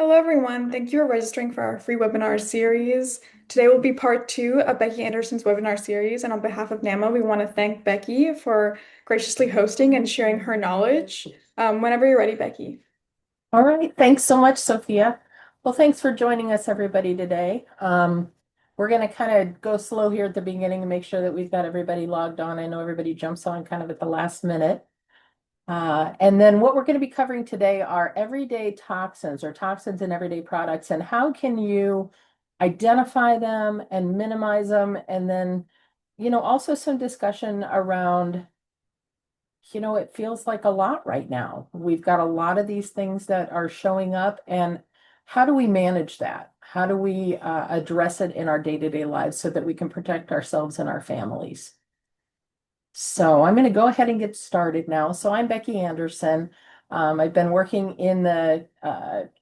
Hello, everyone. Thank you for registering for our free webinar series. Today will be part two of Becky Andersen's webinar series. And on behalf of NAMA, we want to thank Becky for graciously hosting and sharing her knowledge. Whenever you're ready, Becky. All right, thanks so much, Sophia. Well, thanks for joining us, everybody, today. We're going to kind of go slow here at the beginning to make sure that we've got everybody logged on. I know everybody jumps on kind of at the last minute. And then what we're going to be covering today are everyday toxins or toxins in everyday products and how can you identify them and minimize them. And then, also some discussion around it feels like a lot right now. We've got a lot of these things that are showing up, and how do we manage that? How do we address it in our day-to-day lives so that we can protect ourselves and our families? So I'm going to go ahead and get started now. So I'm Becky Andersen. I've been working in the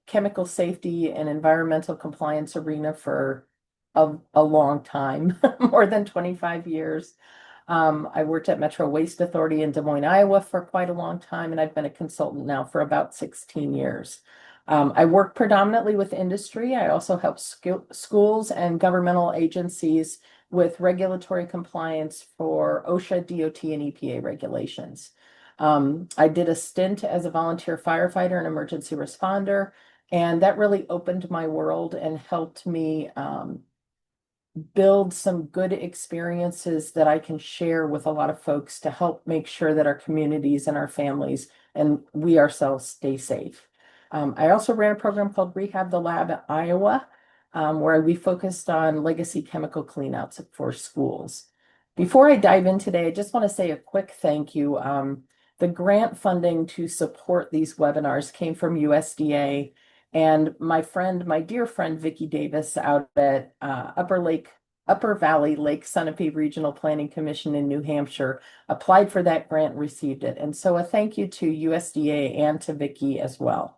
chemical safety and environmental compliance arena for a long time, more than 25 years. I worked at Metro Waste Authority in Des Moines, Iowa for quite a long time, and I've been a consultant now for about 16 years. I work predominantly with industry. I also help schools and governmental agencies with regulatory compliance for OSHA, DOT, and EPA regulations. I did a stint as a volunteer firefighter and emergency responder, and that really opened my world and helped me build some good experiences that I can share with a lot of folks to help make sure that our communities and our families and we ourselves stay safe. I also ran a program called Rehab the Lab at Iowa, where we focused on legacy chemical cleanouts for schools. Before I dive in today, I just want to say a quick thank you. The grant funding to support these webinars came from USDA, and my dear friend, Vicki Davis out at Upper Valley Lake Sunapee Regional Planning Commission in New Hampshire applied for that grant and received it. And so a thank you to USDA and to Vicki as well.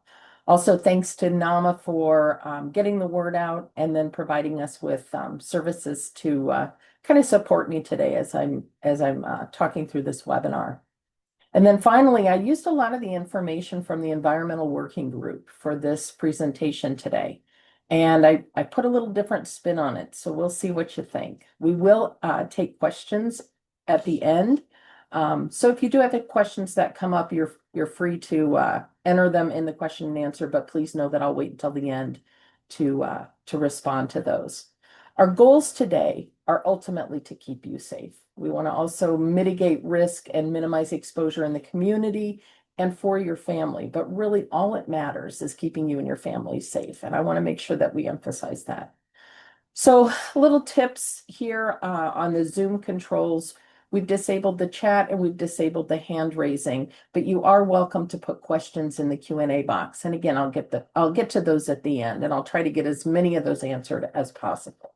Also, thanks to NAMA for getting the word out and then providing us with services to kind of support me today as I'm talking through this webinar. And then finally, I used a lot of the information from the environmental working group for this presentation today. And I put a little different spin on it. So we'll see what you think. We will take questions at the end. So if you do have any questions that come up, you're free to enter them in the question and answer, but please know that I'll wait until the end to respond to those. Our goals today are ultimately to keep you safe. We want to also mitigate risk and minimize exposure in the community and for your family. But really, all it matters is keeping you and your family safe. And I want to make sure that we emphasize that. So, little tips here on the Zoom controls. We've disabled the chat and we've disabled the hand raising, but you are welcome to put questions in the Q&A box. And again, I'll get to those at the end, and I'll try to get as many of those answered as possible.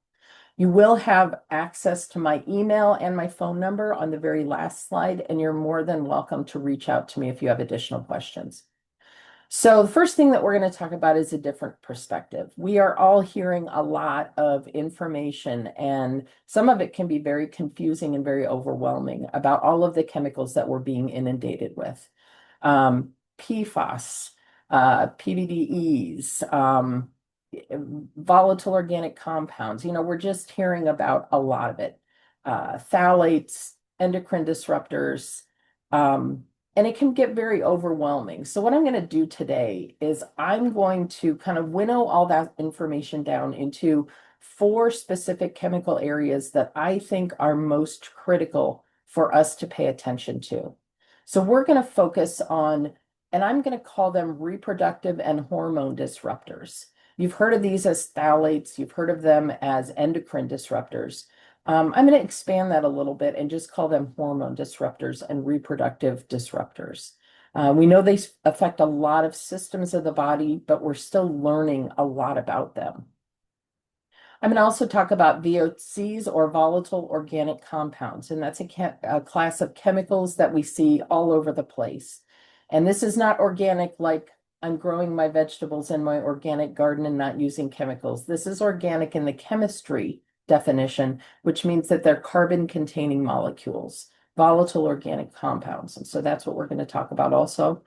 You will have access to my email and my phone number on the very last slide, and you're more than welcome to reach out to me if you have additional questions. So the first thing that we're going to talk about is a different perspective. We are all hearing a lot of information, and some of it can be very confusing and very overwhelming about all of the chemicals that we're being inundated with. PFAS, PBDEs, volatile organic compounds. We're just hearing about a lot of it. Phthalates, endocrine disruptors, and it can get very overwhelming. So what I'm going to do today is I'm going to kind of winnow all that information down into 4 specific chemical areas that I think are most critical for us to pay attention to. So we're going to focus on, and I'm going to call them reproductive and hormone disruptors. You've heard of these as phthalates. You've heard of them as endocrine disruptors. I'm going to expand that a little bit and just call them hormone disruptors and reproductive disruptors. We know they affect a lot of systems of the body, but we're still learning a lot about them. I'm going to also talk about VOCs, or volatile organic compounds, and that's a class of chemicals that we see all over the place. And this is not organic like I'm growing my vegetables in my organic garden and not using chemicals. This is organic in the chemistry definition, which means that they're carbon-containing molecules, volatile organic compounds. And so that's what we're going to talk about also.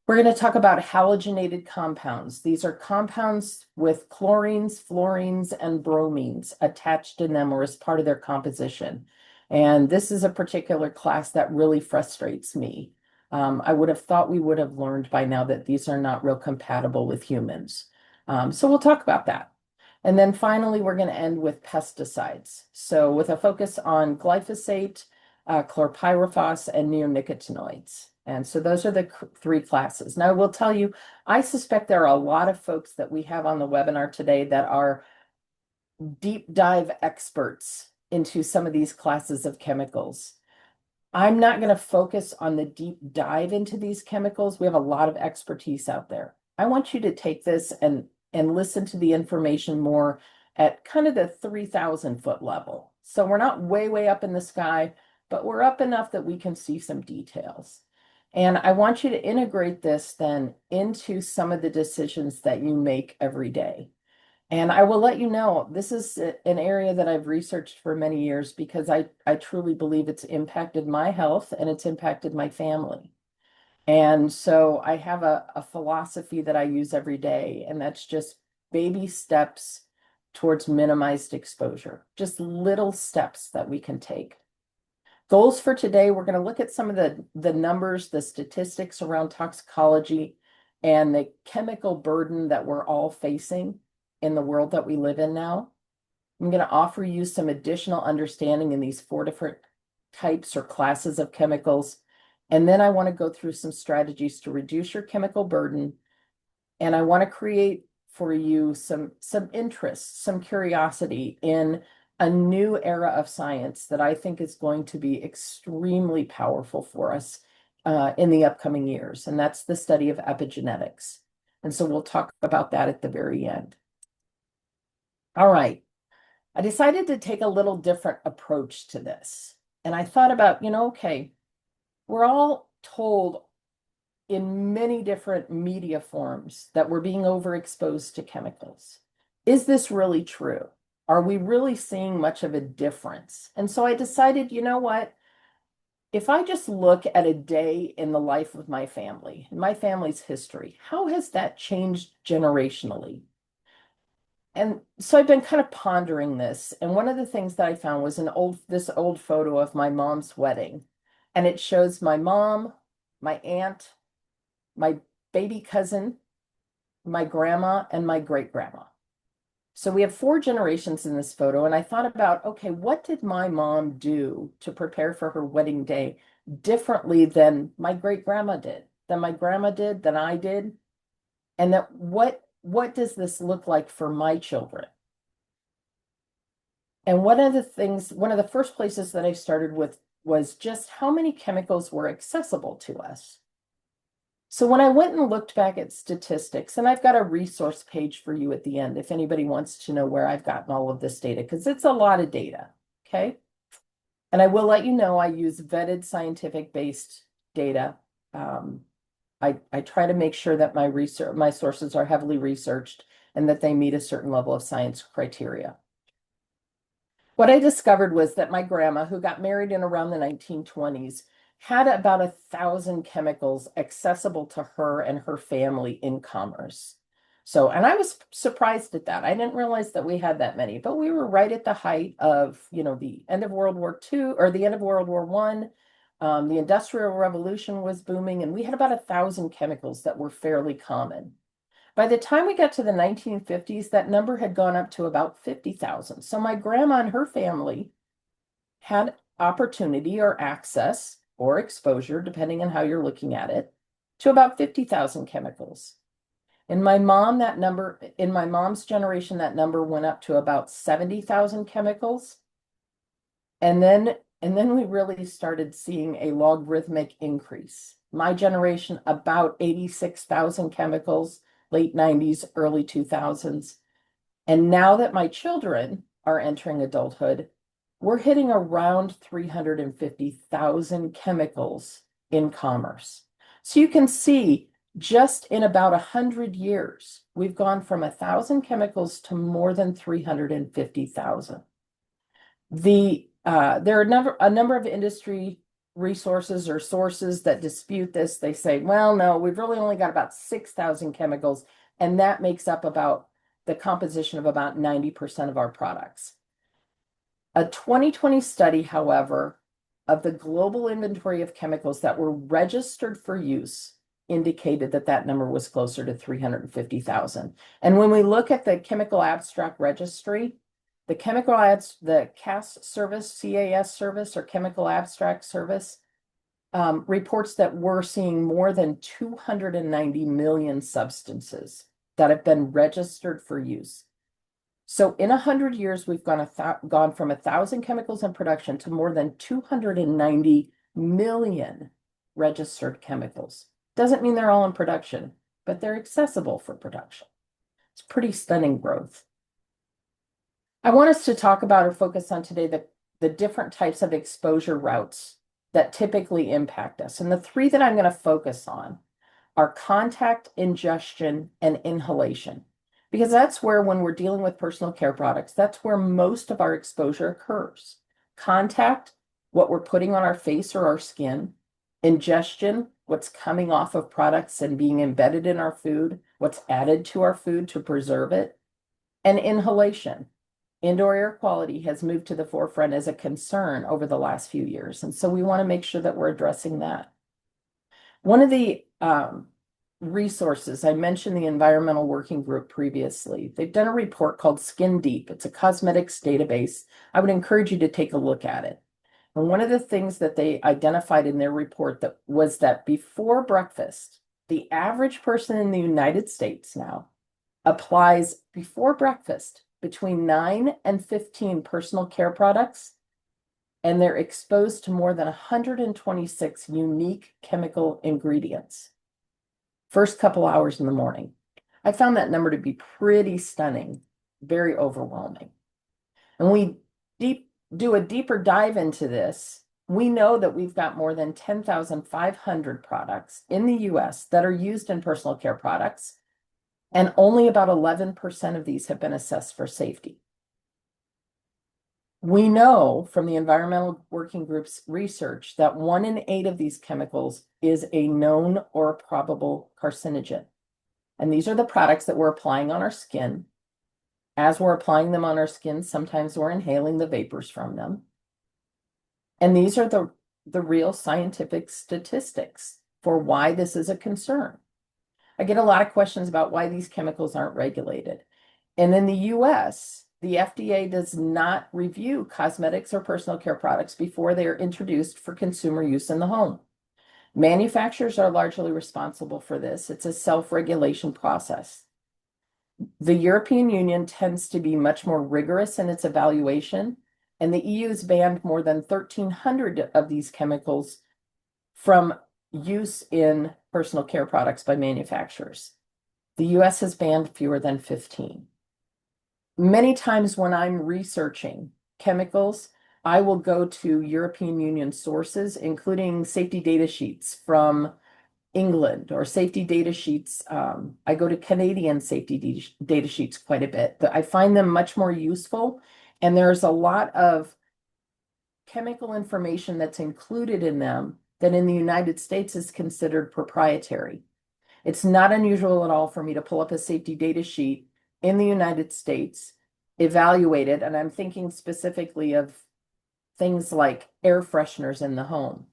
We're going to talk about halogenated compounds. These are compounds with chlorines, fluorines, and bromines attached in them or as part of their composition. And this is a particular class that really frustrates me. I would have thought we would have learned by now that these are not real compatible with humans. So we'll talk about that. And then finally, we're going to end with pesticides. So with a focus on glyphosate, chlorpyrifos, and neonicotinoids. And so those are the three classes. Now, I will tell you, I suspect there are a lot of folks that we have on the webinar today that are deep dive experts into some of these classes of chemicals. I'm not going to focus on the deep dive into these chemicals. We have a lot of expertise out there. I want you to take this and listen to the information more at kind of the 3,000 foot level. So we're not way, way up in the sky, but we're up enough that we can see some details. And I want you to integrate this then into some of the decisions that you make every day. And I will let you know, this is an area that I've researched for many years because I truly believe it's impacted my health and it's impacted my family. And so I have a philosophy that I use every day, and that's just baby steps towards minimized exposure, just little steps that we can take. Goals for today, we're going to look at some of the numbers, the statistics around toxicology, and the chemical burden that we're all facing in the world that we live in now. I'm going to offer you some additional understanding in these 4 different types or classes of chemicals. And then I want to go through some strategies to reduce your chemical burden. And I want to create for you some interest, some curiosity in a new era of science that I think is going to be extremely powerful for us in the upcoming years. And that's the study of epigenetics. And so we'll talk about that at the very end. All right. I decided to take a little different approach to this. And I thought about, okay, we're all told in many different media forms that we're being overexposed to chemicals. Is this really true? Are we really seeing much of a difference? And so I decided, you know what? If I just look at a day in the life of my family, my family's history, how has that changed generationally? And so I've been kind of pondering this. And one of the things that I found was this old photo of my mom's wedding. And it shows my mom, my aunt, my baby cousin, my grandma, and my great grandma. So we have 4 generations in this photo. And I thought about, okay, what did my mom do to prepare for her wedding day differently than my great grandma did, than my grandma did, than I did? And that what does this look like for my children? And one of the first places that I started with was just how many chemicals were accessible to us. So when I went and looked back at statistics, and I've got a resource page for you at the end if anybody wants to know where I've gotten all of this data, because it's a lot of data, okay? And I will let you know I use vetted scientific-based data. I try to make sure that my sources are heavily researched and that they meet a certain level of science criteria. What I discovered was that my grandma, who got married in around the 1920s, had about 1,000 chemicals accessible to her and her family in commerce. So, and I was surprised at that. I didn't realize that we had that many, but we were right at the height of, the end of World War II or the end of World War I. The Industrial Revolution was booming, and we had about 1,000 chemicals that were fairly common. By the time we got to the 1950s, that number had gone up to about 50,000. So my grandma and her family had opportunity or access or exposure, depending on how you're looking at it, to about 50,000 chemicals. In my mom's generation, that number went up to about 70,000 chemicals. And then we really started seeing a logarithmic increase. My generation, about 86,000 chemicals, late 90s, early 2000s. And now that my children are entering adulthood, we're hitting around 350,000 chemicals in commerce. So you can see just in about 100 years, we've gone from 1,000 chemicals to more than 350,000. There are a number of industry resources or sources that dispute this. They say, well, no, we've really only got about 6,000 chemicals, and that makes up about the composition of about 90% of our products. A 2020 study, however, of the global inventory of chemicals that were registered for use indicated that that number was closer to 350,000. And when we look at the Chemical Abstract Registry, the the CAS service, CAS service, or Chemical Abstract Service, reports that we're seeing more than 290 million substances that have been registered for use. So in 100 years, we've gone from 1,000 chemicals in production to more than 290 million registered chemicals. Doesn't mean they're all in production, but they're accessible for production. It's pretty stunning growth. I want us to talk about or focus on today the different types of exposure routes that typically impact us. And the three that I'm going to focus on are contact, ingestion, and inhalation. Because that's where, when we're dealing with personal care products, that's where most of our exposure occurs. Contact, what we're putting on our face or our skin. Ingestion, what's coming off of products and being embedded in our food, what's added to our food to preserve it. And inhalation. Indoor air quality has moved to the forefront as a concern over the last few years. And so we want to make sure that we're addressing that. One of the resources, I mentioned the Environmental Working Group previously. They've done a report called Skin Deep. It's a cosmetics database. I would encourage you to take a look at it. And one of the things that they identified in their report was that before breakfast, the average person in the United States now applies before breakfast between 9 and 15 personal care products, and they're exposed to more than 126 unique chemical ingredients. First couple hours in the morning. I found that number to be pretty stunning, very overwhelming. And we do a deeper dive into this. We know that we've got more than 10,500 products in the US that are used in personal care products, and only about 11% of these have been assessed for safety. We know from the Environmental Working Group's research that 1 in 8 of these chemicals is a known or probable carcinogen. And these are the products that we're applying on our skin. As we're applying them on our skin, sometimes we're inhaling the vapors from them. And these are the real scientific statistics for why this is a concern. I get a lot of questions about why these chemicals aren't regulated. And in the US, the FDA does not review cosmetics or personal care products before they are introduced for consumer use in the home. Manufacturers are largely responsible for this. It's a self-regulation process. The European Union tends to be much more rigorous in its evaluation, and the EU has banned more than 1,300 of these chemicals from use in personal care products by manufacturers. The US has banned fewer than 15. Many times when I'm researching chemicals, I will go to European Union sources, including safety data sheets from England or safety data sheets. I go to Canadian safety data sheets quite a bit. I find them much more useful, and there's a lot of chemical information that's included in them that in the United States is considered proprietary. It's not unusual at all for me to pull up a safety data sheet in the United States, evaluate it, and I'm thinking specifically of things like air fresheners in the home.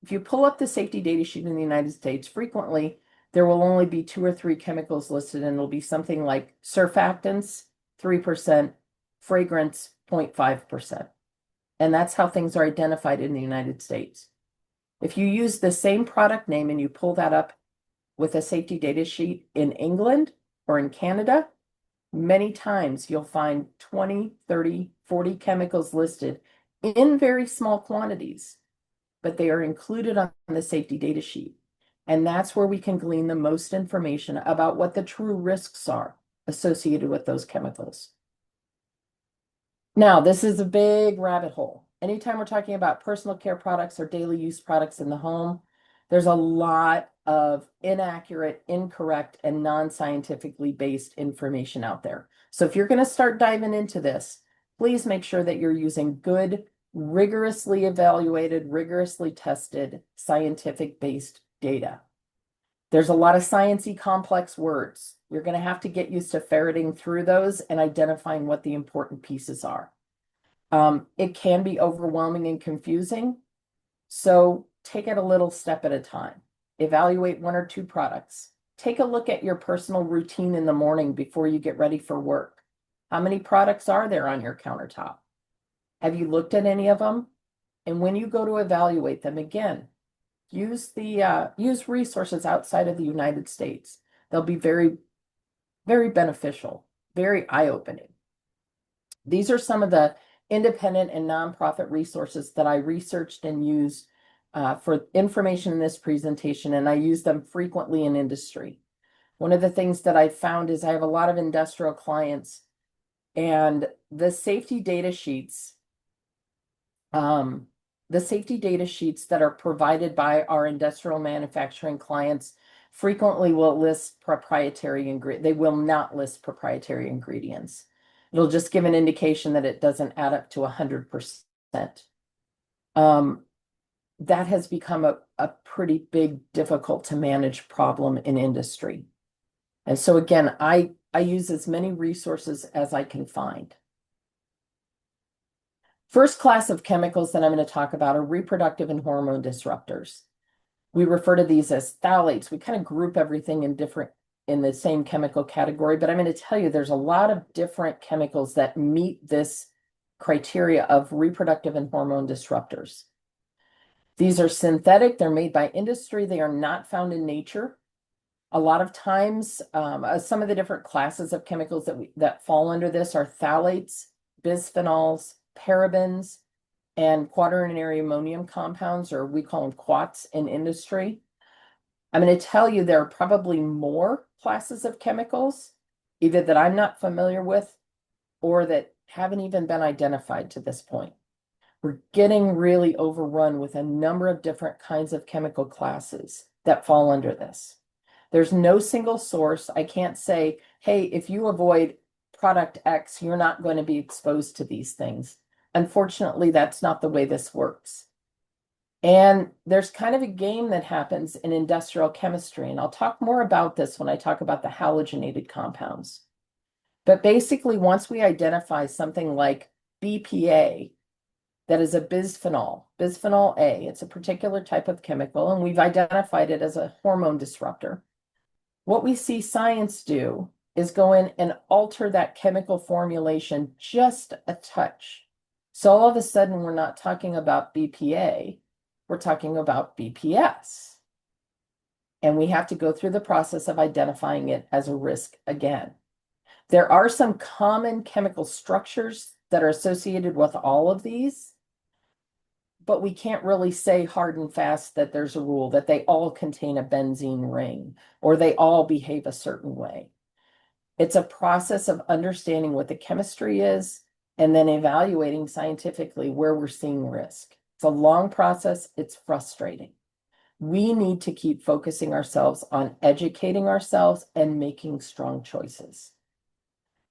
If you pull up the safety data sheet in the United States, frequently there will only be 2 or 3 chemicals listed, and it'll be something like surfactants, 3%, fragrance, 0.5%. And that's how things are identified in the United States. If you use the same product name and you pull that up with a safety data sheet in England or in Canada, many times you'll find 20, 30, 40 chemicals listed in very small quantities, but they are included on the safety data sheet. And that's where we can glean the most information about what the true risks are associated with those chemicals. Now, this is a big rabbit hole. Anytime we're talking about personal care products or daily use products in the home, there's a lot of inaccurate, incorrect, and non-scientifically based information out there. So if you're going to start diving into this, please make sure that you're using good rigorously evaluated, rigorously tested, scientific-based data. There's a lot of sciencey complex words. You're going to have to get used to ferreting through those and identifying what the important pieces are. It can be overwhelming and confusing, so take it a little step at a time. Evaluate one or two products. Take a look at your personal routine in the morning before you get ready for work. How many products are there on your countertop? Have you looked at any of them? And when you go to evaluate them again, use resources outside of the United States. They'll be very, very beneficial, very eye-opening. These are some of the independent and nonprofit resources that I researched and used for information in this presentation, and I use them frequently in industry. One of the things that I found is I have a lot of industrial clients, and the safety data sheets that are provided by our industrial manufacturing clients frequently will list proprietary ingredients. They will not list proprietary ingredients. It'll just give an indication that it doesn't add up to 100%. That has become a pretty big, difficult to manage problem in industry. And so again, I use as many resources as I can find. First class of chemicals that I'm going to talk about are reproductive and hormone disruptors. We refer to these as phthalates. We kind of group everything in the same chemical category, but I'm going to tell you there's a lot of different chemicals that meet this criteria of reproductive and hormone disruptors. These are synthetic, they're made by industry, they are not found in nature. A lot of times, some of the different classes of chemicals that fall under this are phthalates, bisphenols, parabens, and quaternary ammonium compounds, or we call them quats in industry. I'm going to tell you there are probably more classes of chemicals, either that I'm not familiar with or that haven't even been identified to this point. We're getting really overrun with a number of different kinds of chemical classes that fall under this. There's no single source. I can't say, hey, if you avoid product X, you're not going to be exposed to these things. Unfortunately, that's not the way this works. And there's kind of a game that happens in industrial chemistry, and I'll talk more about this when I talk about the halogenated compounds. But basically, once we identify something like BPA, that is a bisphenol A, it's a particular type of chemical, and we've identified it as a hormone disruptor. What we see science do is go in and alter that chemical formulation just a touch. So all of a sudden, we're not talking about BPA, we're talking about BPS. And we have to go through the process of identifying it as a risk again. There are some common chemical structures that are associated with all of these, but we can't really say hard and fast that there's a rule that they all contain a benzene ring or they all behave a certain way. It's a process of understanding what the chemistry is and then evaluating scientifically where we're seeing risk. It's a long process. It's frustrating. We need to keep focusing ourselves on educating ourselves and making strong choices.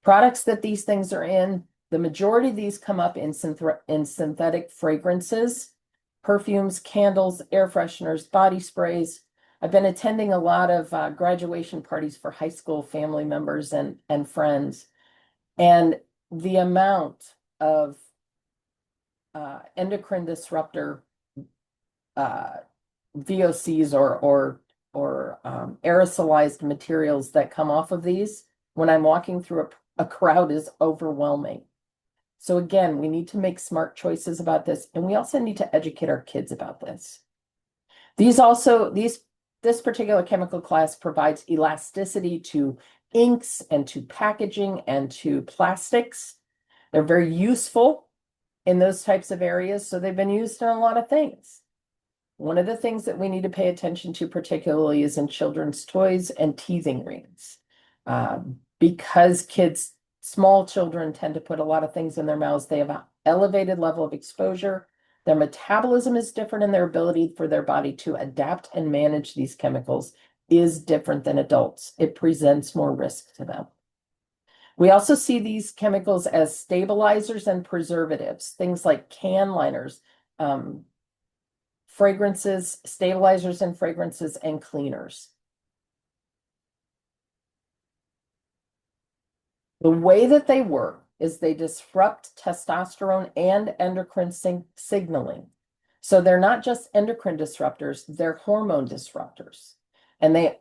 Products that these things are in, the majority of these come up in synthetic fragrances, perfumes, candles, air fresheners, body sprays. I've been attending a lot of graduation parties for high school family members and friends. And the amount of endocrine disruptor VOCs or aerosolized materials that come off of these when I'm walking through a crowd is overwhelming. So again, we need to make smart choices about this, and we also need to educate our kids about this. This particular chemical class provides elasticity to inks and to packaging and to plastics. They're very useful in those types of areas, so they've been used in a lot of things. One of the things that we need to pay attention to particularly is in children's toys and teething rings. Because small children tend to put a lot of things in their mouths, they have an elevated level of exposure. Their metabolism is different, and their ability for their body to adapt and manage these chemicals is different than adults. It presents more risk to them. We also see these chemicals as stabilizers and preservatives, things like can liners, fragrances, stabilizers and fragrances, and cleaners. The way that they work is they disrupt testosterone and endocrine signaling. So they're not just endocrine disruptors, they're hormone disruptors. And they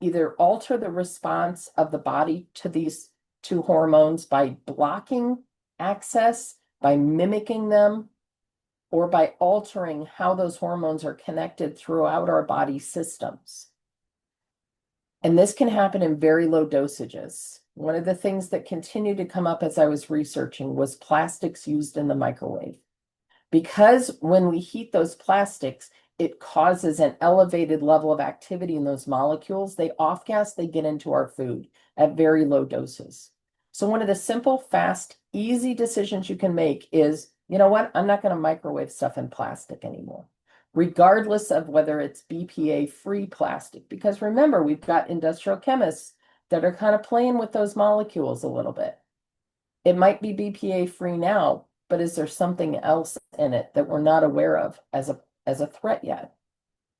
either alter the response of the body to these two hormones by blocking access, by mimicking them, or by altering how those hormones are connected throughout our body systems. And this can happen in very low dosages. One of the things that continued to come up as I was researching was plastics used in the microwave. Because when we heat those plastics, it causes an elevated level of activity in those molecules. They off-gas, they get into our food at very low doses. So one of the simple, fast, easy decisions you can make is, you know what? I'm not going to microwave stuff in plastic anymore, regardless of whether it's BPA-free plastic. Because remember, we've got industrial chemists that are kind of playing with those molecules a little bit. It might be BPA-free now, but is there something else in it that we're not aware of as a threat yet?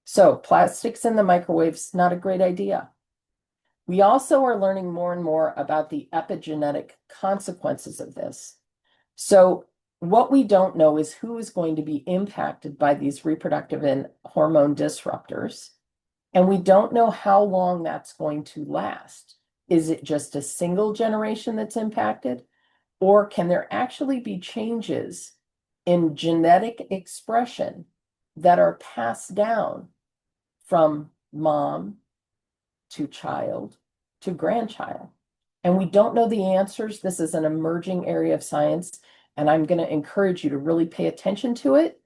So plastics in the microwave's not a great idea. We also are learning more and more about the epigenetic consequences of this. So what we don't know is who is going to be impacted by these reproductive and hormone disruptors. And we don't know how long that's going to last. Is it just a single generation that's impacted? Or can there actually be changes in genetic expression that are passed down from mom to child to grandchild? And we don't know the answers. This is an emerging area of science, and I'm going to encourage you to really pay attention to it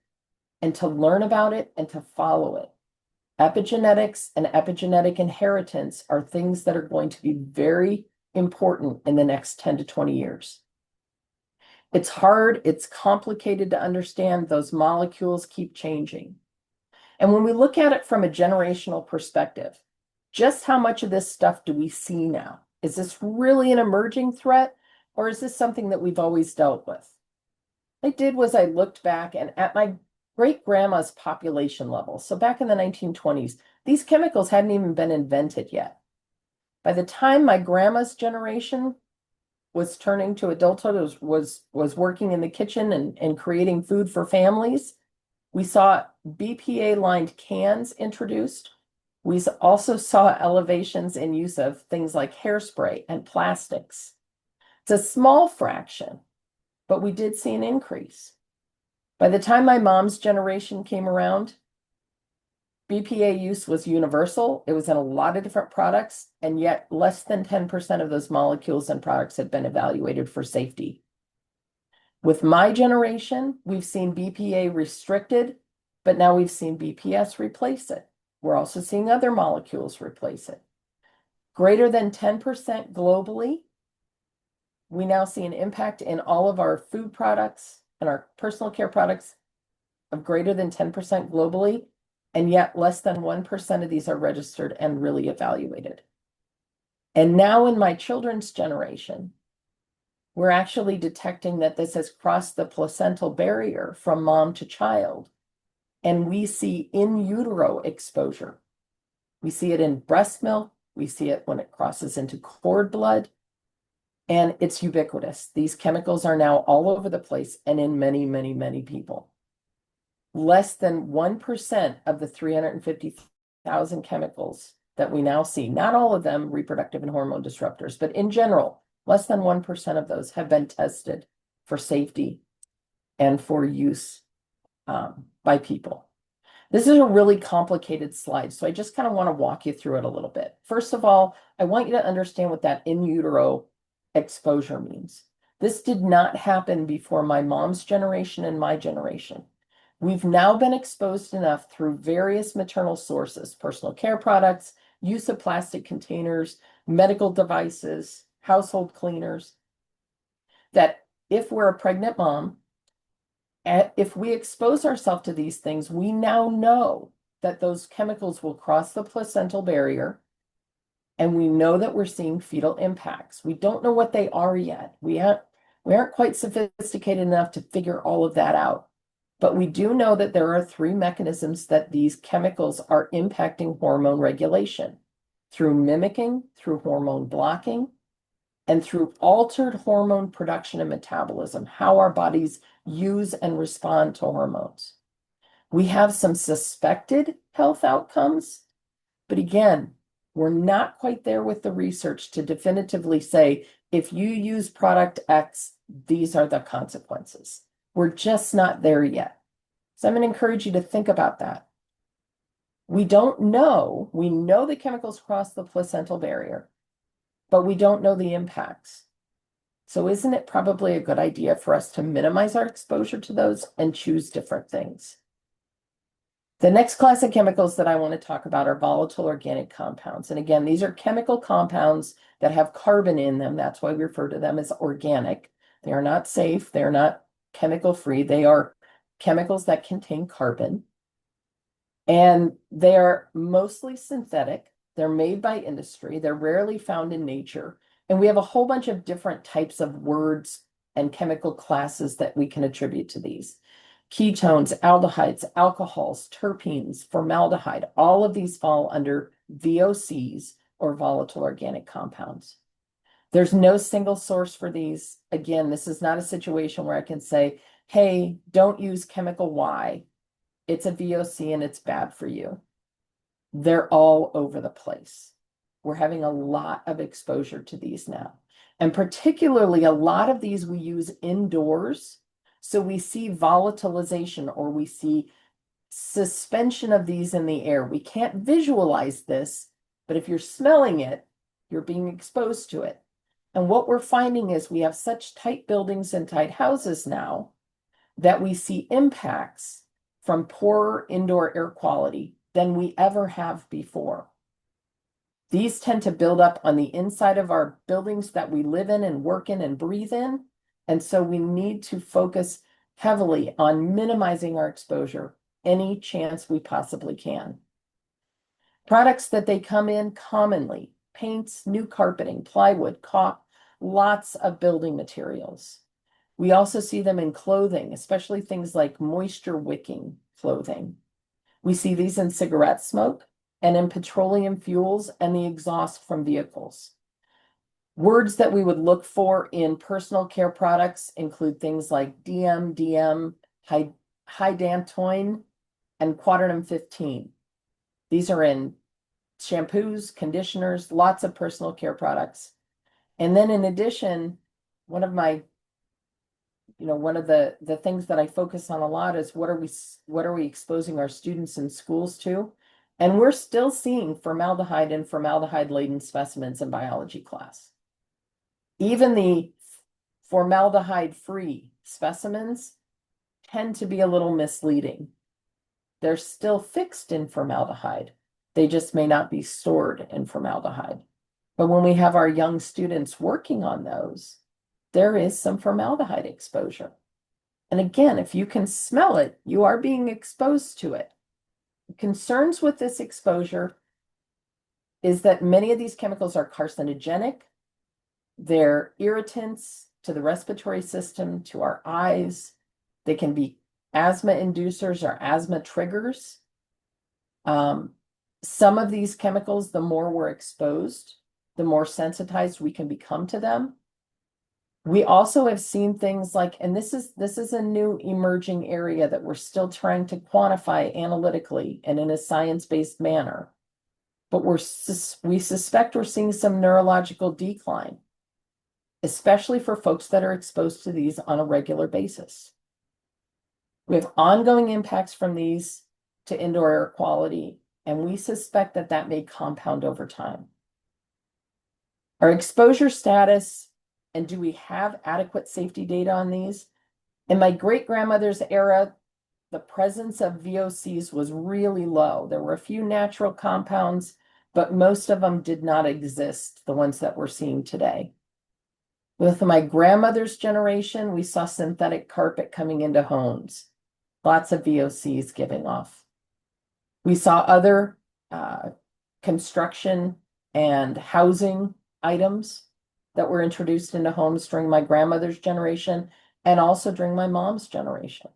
and to learn about it and to follow it. Epigenetics and epigenetic inheritance are things that are going to be very important in the next 10 to 20 years. It's hard, it's complicated to understand. Those molecules keep changing. And when we look at it from a generational perspective, just how much of this stuff do we see now? Is this really an emerging threat, or is this something that we've always dealt with? What I did was I looked back and at my great-grandma's population level. So back in the 1920s, these chemicals hadn't even been invented yet. By the time my grandma's generation was turning to adulthood, was working in the kitchen and creating food for families, we saw BPA-lined cans introduced. We also saw elevations in use of things like hairspray and plastics. It's a small fraction, but we did see an increase. By the time my mom's generation came around, BPA use was universal. It was in a lot of different products, and yet less than 10% of those molecules and products had been evaluated for safety. With my generation, we've seen BPA restricted, but now we've seen BPS replace it. We're also seeing other molecules replace it. Greater than 10% globally, we now see an impact in all of our food products and our personal care products of greater than 10% globally, and yet less than 1% of these are registered and really evaluated. And now in my children's generation, we're actually detecting that this has crossed the placental barrier from mom to child. And we see in utero exposure. We see it in breast milk. We see it when it crosses into cord blood. And it's ubiquitous. These chemicals are now all over the place and in many, many, many people. Less than 1% of the 350,000 chemicals that we now see, not all of them reproductive and hormone disruptors, but in general, less than 1% of those have been tested for safety and for use by people. This is a really complicated slide, so I just kind of want to walk you through it a little bit. First of all, I want you to understand what that in utero exposure means. This did not happen before my mom's generation and my generation. We've now been exposed enough through various maternal sources, personal care products, use of plastic containers, medical devices, household cleaners, that if we're a pregnant mom, if we expose ourselves to these things, we now know that those chemicals will cross the placental barrier And we know that we're seeing fetal impacts. We don't know what they are yet. We aren't quite sophisticated enough to figure all of that out. But we do know that there are three mechanisms that these chemicals are impacting hormone regulation: through mimicking, through hormone blocking, and through altered hormone production and metabolism, how our bodies use and respond to hormones. We have some suspected health outcomes, but again, we're not quite there with the research to definitively say, if you use product X, these are the consequences. We're just not there yet. So I'm going to encourage you to think about that. We don't know. We know the chemicals cross the placental barrier, but we don't know the impacts. So isn't it probably a good idea for us to minimize our exposure to those and choose different things? The next class of chemicals that I want to talk about are volatile organic compounds. And again, these are chemical compounds that have carbon in them. That's why we refer to them as organic. They are not safe. They're not chemical free. They are chemicals that contain carbon. And they are mostly synthetic. They're made by industry. They're rarely found in nature. And we have a whole bunch of different types of words and chemical classes that we can attribute to these. Ketones, aldehydes, alcohols, terpenes, formaldehyde, all of these fall under VOCs, or volatile organic compounds. There's no single source for these. Again, this is not a situation where I can say, hey, don't use chemical Y. It's a VOC and it's bad for you. They're all over the place. We're having a lot of exposure to these now. And particularly a lot of these we use indoors. So we see volatilization, or we see suspension of these in the air. We can't visualize this, but if you're smelling it, you're being exposed to it. And what we're finding is we have such tight buildings and tight houses now that we see impacts from poorer indoor air quality than we ever have before. These tend to build up on the inside of our buildings that we live in and work in and breathe in. And so we need to focus heavily on minimizing our exposure any chance we possibly can. Products that they come in commonly: paints, new carpeting, plywood, caulk, lots of building materials. We also see them in clothing, especially things like moisture wicking clothing. We see these in cigarette smoke and in petroleum fuels and the exhaust from vehicles. Words that we would look for in personal care products include things like DM, hydantoin, and quaternum 15. These are in shampoos, conditioners, lots of personal care products. And then in addition, one of the things that I focus on a lot is what are we exposing our students in schools to? And we're still seeing formaldehyde and formaldehyde-laden specimens in biology class. Even the formaldehyde-free specimens tend to be a little misleading. They're still fixed in formaldehyde. They just may not be stored in formaldehyde. But when we have our young students working on those, there is some formaldehyde exposure. And again, if you can smell it, you are being exposed to it. Concerns with this exposure is that many of these chemicals are carcinogenic. They're irritants to the respiratory system, to our eyes. They can be asthma inducers or asthma triggers. Some of these chemicals, the more we're exposed, the more sensitized we can become to them. We also have seen things like, and this is a new emerging area that we're still trying to quantify analytically and in a science-based manner, but we suspect we're seeing some neurological decline, especially for folks that are exposed to these on a regular basis. We have ongoing impacts from these to indoor air quality, and we suspect that that may compound over time. Our exposure status, and do we have adequate safety data on these? In my great-grandmother's era, the presence of VOCs was really low. There were a few natural compounds, but most of them did not exist, the ones that we're seeing today. With my grandmother's generation, we saw synthetic carpet coming into homes, lots of VOCs giving off. We saw other construction and housing items that were introduced into homes during my grandmother's generation and also during my mom's generation.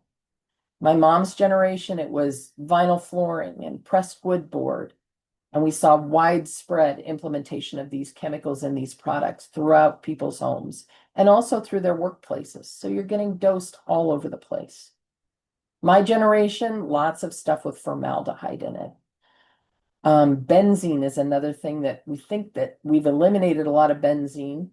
My mom's generation, it was vinyl flooring and pressed wood board. And we saw widespread implementation of these chemicals in these products throughout people's homes and also through their workplaces. So you're getting dosed all over the place. My generation, lots of stuff with formaldehyde in it. Benzene is another thing that we think that we've eliminated a lot of benzene,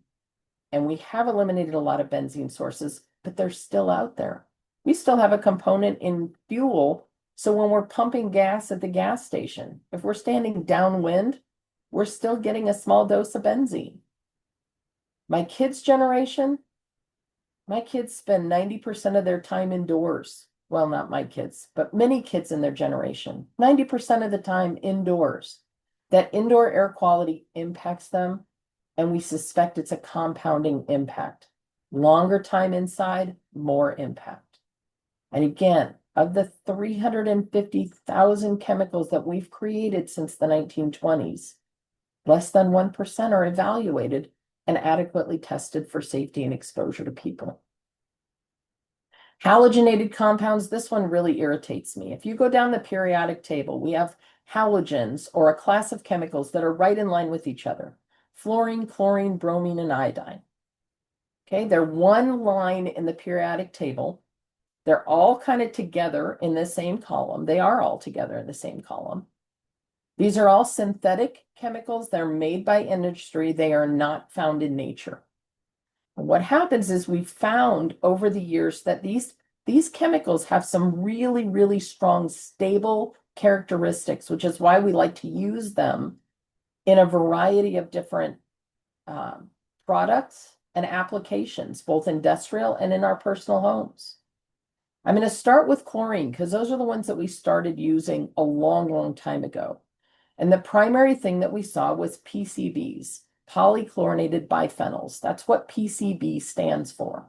and we have eliminated a lot of benzene sources, but they're still out there. We still have a component in fuel. So when we're pumping gas at the gas station, if we're standing downwind, we're still getting a small dose of benzene. My kids' generation, my kids spend 90% of their time indoors. Well, not my kids, but many kids in their generation, 90% of the time indoors. That indoor air quality impacts them, and we suspect it's a compounding impact. Longer time inside, more impact. And again, of the 350,000 chemicals that we've created since the 1920s, less than 1% are evaluated and adequately tested for safety and exposure to people. Halogenated compounds, this one really irritates me. If you go down the periodic table, we have halogens, or a class of chemicals that are right in line with each other. Fluorine, chlorine, bromine, and iodine. Okay, they're one line in the periodic table. They're all kind of together in the same column. They are all together in the same column. These are all synthetic chemicals. They're made by industry. They are not found in nature. And what happens is we've found over the years that these chemicals have some really, really strong, stable characteristics, which is why we like to use them in a variety of different products and applications, both industrial and in our personal homes. I'm going to start with chlorine because those are the ones that we started using a long, long time ago. And the primary thing that we saw was PCBs, polychlorinated biphenyls. That's what PCB stands for.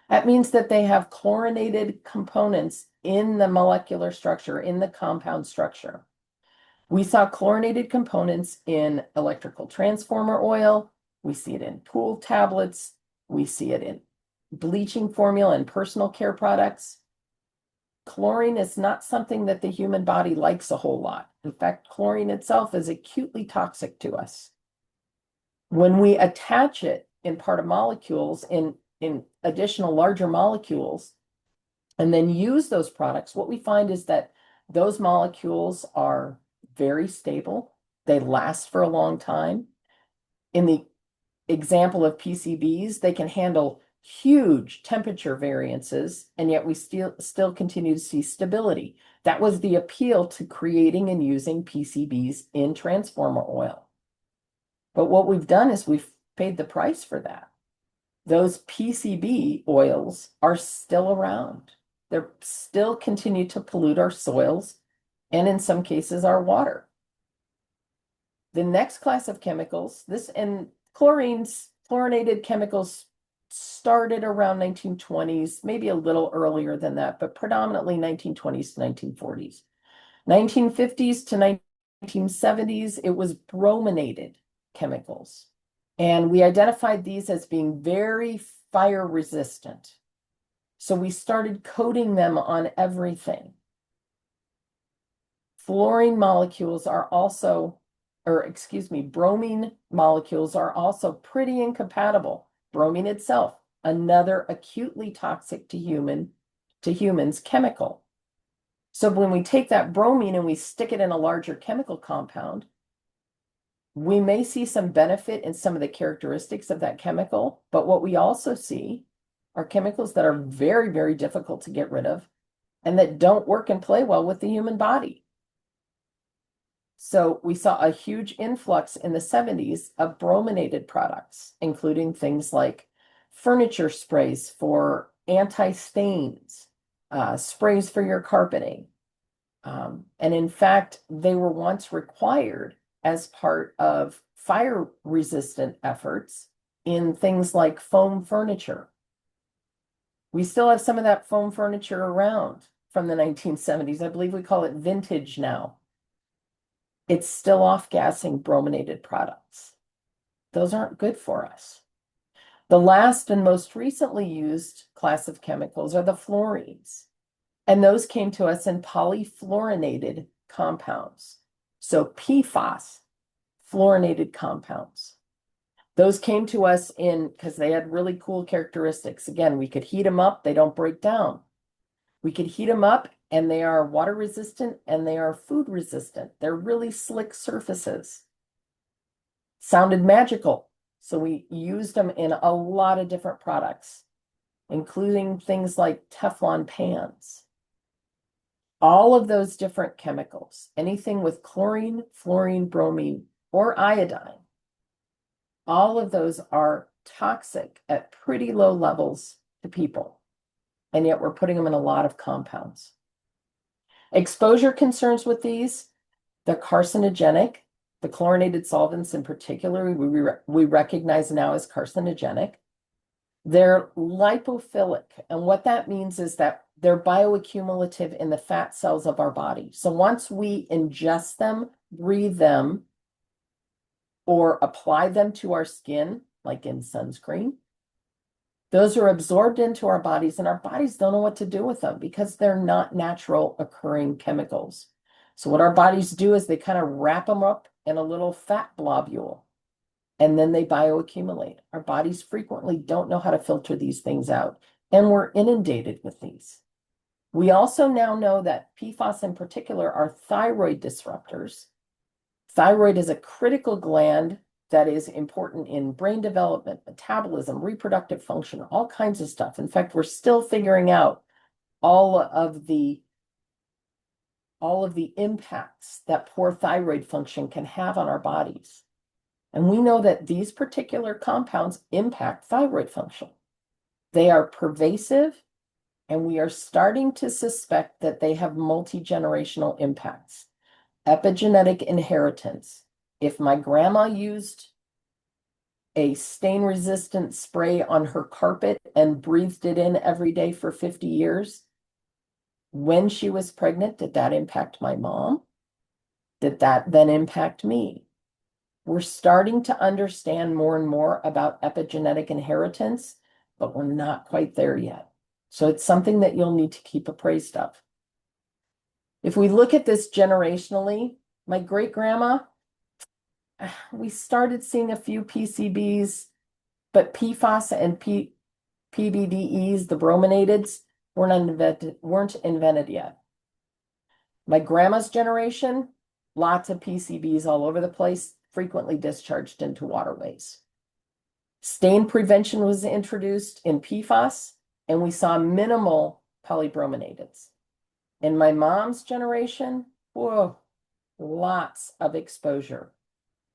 That means that they have chlorinated components in the molecular structure, in the compound structure. We saw chlorinated components in electrical transformer oil. We see it in pool tablets. We see it in bleaching formula and personal care products. Chlorine is not something that the human body likes a whole lot. In fact, chlorine itself is acutely toxic to us. When we attach it in part of molecules, in additional larger molecules, and then use those products, what we find is that those molecules are very stable. They last for a long time. In the example of PCBs, they can handle huge temperature variances, and yet we still continue to see stability. That was the appeal to creating and using PCBs in transformer oil. But what we've done is we've paid the price for that. Those PCB oils are still around. They're still continue to pollute our soils and in some cases our water. The next class of chemicals, chlorinated chemicals started around 1920s, maybe a little earlier than that, but predominantly 1920s to 1940s. 1950s to 1970s, it was brominated chemicals. And we identified these as being very fire resistant. So we started coating them on everything. Bromine molecules are also pretty incompatible. Bromine itself, another acutely toxic to humans chemical. So when we take that bromine and we stick it in a larger chemical compound, we may see some benefit in some of the characteristics of that chemical, but what we also see are chemicals that are very, very difficult to get rid of and that don't work and play well with the human body. So we saw a huge influx in the 70s of brominated products, including things like furniture sprays for anti-stains, sprays for your carpeting. And in fact, they were once required as part of fire resistant efforts in things like foam furniture. We still have some of that foam furniture around from the 1970s. I believe we call it vintage now. it's still off-gassing brominated products. Those aren't good for us. The last and most recently used class of chemicals are the fluorines. And those came to us in polyfluorinated compounds. So PFAS, fluorinated compounds. Those came to us in because they had really cool characteristics. Again, we could heat them up, they don't break down. We could heat them up and they are water resistant and they are food resistant. They're really slick surfaces. Sounded magical. So we used them in a lot of different products, including things like Teflon pans. All of those different chemicals, anything with chlorine, fluorine, bromine, or iodine, all of those are toxic at pretty low levels to people. And yet we're putting them in a lot of compounds. Exposure concerns with these, they're carcinogenic. The chlorinated solvents in particular, we recognize now as carcinogenic. They're lipophilic, and what that means is that they're bioaccumulative in the fat cells of our body. So once we ingest them, breathe them, or apply them to our skin, like in sunscreen, those are absorbed into our bodies, and our bodies don't know what to do with them because they're not natural occurring chemicals. So what our bodies do is they kind of wrap them up in a little fat globule, and then they bioaccumulate. Our bodies frequently don't know how to filter these things out, and we're inundated with these. We also now know that PFAS in particular are thyroid disruptors. Thyroid is a critical gland that is important in brain development, metabolism, reproductive function, all kinds of stuff. In fact, we're still figuring out all of the impacts that poor thyroid function can have on our bodies. And we know that these particular compounds impact thyroid function. They are pervasive, and we are starting to suspect that they have multi-generational impacts. Epigenetic inheritance. If my grandma used a stain-resistant spray on her carpet and breathed it in every day for 50 years, when she was pregnant, did that impact my mom? Did that then impact me? We're starting to understand more and more about epigenetic inheritance, but we're not quite there yet. So it's something that you'll need to keep appraised of. If we look at this generationally, my great-grandma, we started seeing a few PCBs, but PFAS and PBDEs, the brominateds, weren't invented yet. My grandma's generation, lots of PCBs all over the place, frequently discharged into waterways. Stain prevention was introduced in PFAS, and we saw minimal polybrominateds. In my mom's generation, whoa, lots of exposure.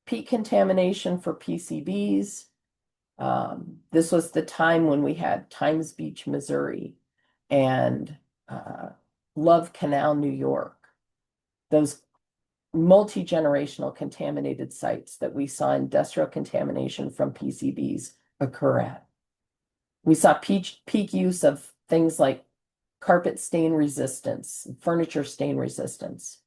Peak contamination for PCBs. This was the time when we had Times Beach, Missouri, and Love Canal, New York. Those multi-generational contaminated sites that we saw industrial contamination from PCBs occur at. We saw peak use of things like carpet stain resistance, furniture stain resistance.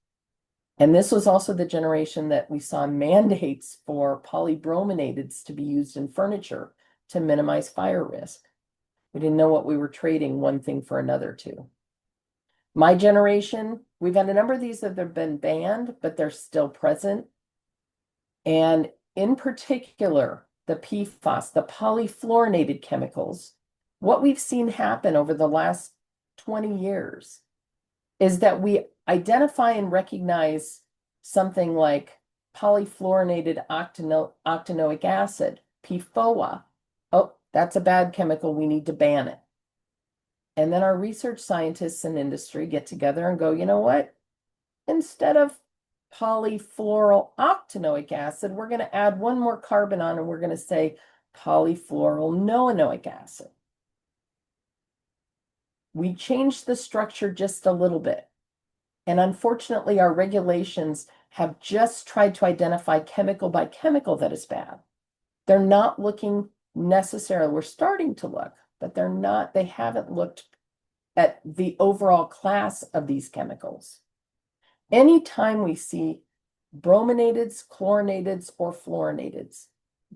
And this was also the generation that we saw mandates for polybrominateds to be used in furniture to minimize fire risk. We didn't know what we were trading one thing for another to. My generation, we've had a number of these that have been banned, but they're still present. And in particular, the PFAS, the polyfluorinated chemicals, what we've seen happen over the last 20 years is that we identify and recognize something like polyfluorinated octanoic acid, PFOA. Oh, that's a bad chemical, we need to ban it. And then our research scientists and industry get together and go, you know what? Instead of polyfluorooctanoic acid, we're going to add one more carbon on and we're going to say polyfluoronoanoic acid. We changed the structure just a little bit. And unfortunately, our regulations have just tried to identify chemical by chemical that is bad. They're not looking necessarily, we're starting to look, but they haven't looked at the overall class of these chemicals. Anytime we see brominateds, chlorinateds, or fluorinateds.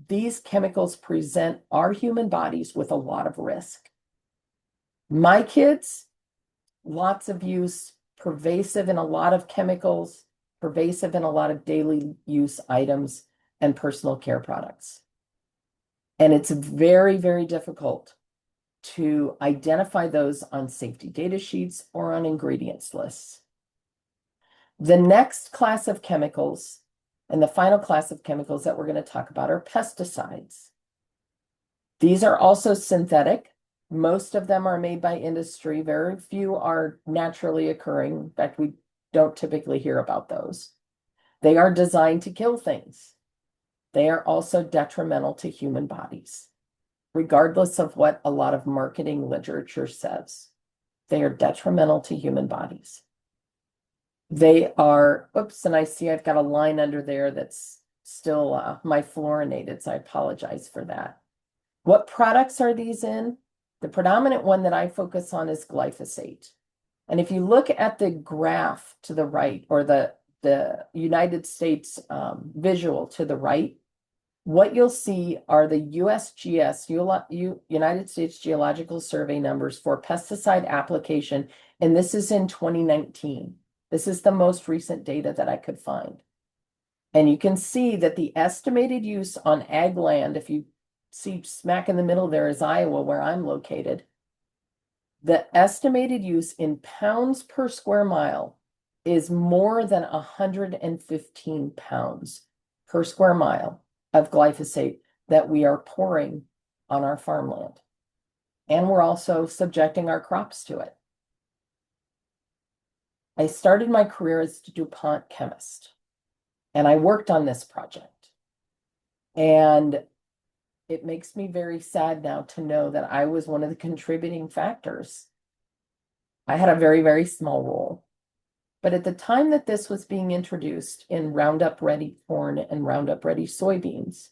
These chemicals present our human bodies with a lot of risk. My kids, lots of use, pervasive in a lot of chemicals, pervasive in a lot of daily use items and personal care products. And it's very, very difficult to identify those on safety data sheets or on ingredients lists. The next class of chemicals and the final class of chemicals that we're going to talk about are pesticides. These are also synthetic. Most of them are made by industry. Very few are naturally occurring. In fact, we don't typically hear about those. They are designed to kill things. They are also detrimental to human bodies, regardless of what a lot of marketing literature says. They are detrimental to human bodies. They are, oops, and I see I've got a line under there that's still my fluorinateds. I apologize for that. What products are these in? The predominant one that I focus on is glyphosate. And if you look at the graph to the right, or the United States visual to the right, what you'll see are the USGS, United States Geological Survey numbers for pesticide application, and this is in 2019. This is the most recent data that I could find. And you can see that the estimated use on ag land, if you see smack in the middle there is Iowa, where I'm located, the estimated use in pounds per square mile is more than 115 pounds per square mile of glyphosate that we are pouring on our farmland. And we're also subjecting our crops to it. I started my career as a DuPont chemist, and I worked on this project. And it makes me very sad now to know that I was one of the contributing factors. I had a very, very small role. But at the time that this was being introduced in Roundup Ready corn and Roundup Ready soybeans,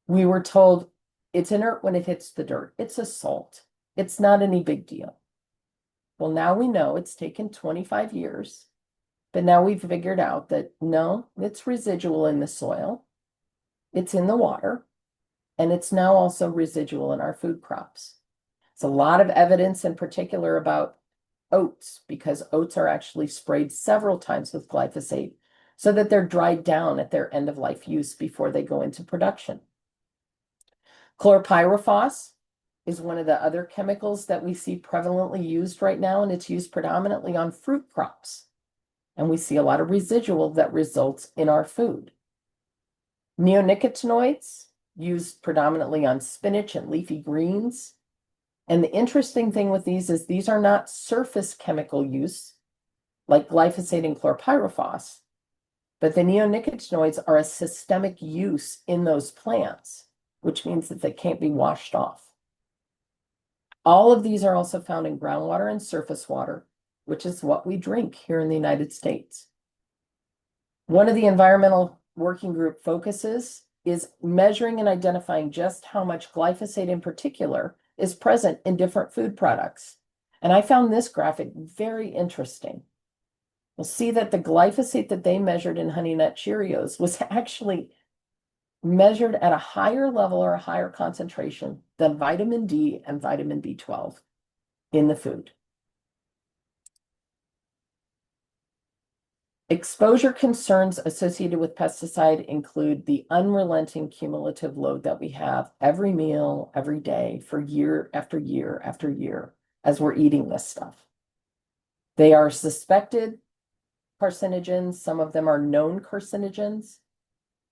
we were told it's inert when it hits the dirt. It's a salt. It's not any big deal. Well, now we know it's taken 25 years, but now we've figured out that no, it's residual in the soil, it's in the water, and it's now also residual in our food crops. It's a lot of evidence in particular about oats, because oats are actually sprayed several times with glyphosate so that they're dried down at their end of life use before they go into production. Chlorpyrifos is one of the other chemicals that we see prevalently used right now, and it's used predominantly on fruit crops. And we see a lot of residual that results in our food. Neonicotinoids, used predominantly on spinach and leafy greens. And the interesting thing with these is these are not surface chemical use like glyphosate and chlorpyrifos, but the neonicotinoids are a systemic use in those plants, which means that they can't be washed off. All of these are also found in groundwater and surface water, which is what we drink here in the United States. One of the environmental working group focuses is measuring and identifying just how much glyphosate in particular is present in different food products. And I found this graphic very interesting. You'll see that the glyphosate that they measured in Honey Nut Cheerios was actually measured at a higher level or a higher concentration than vitamin D and vitamin B12 in the food. Exposure concerns associated with pesticide include the unrelenting cumulative load that we have every meal, every day, for year after year after year as we're eating this stuff. They are suspected carcinogens. Some of them are known carcinogens.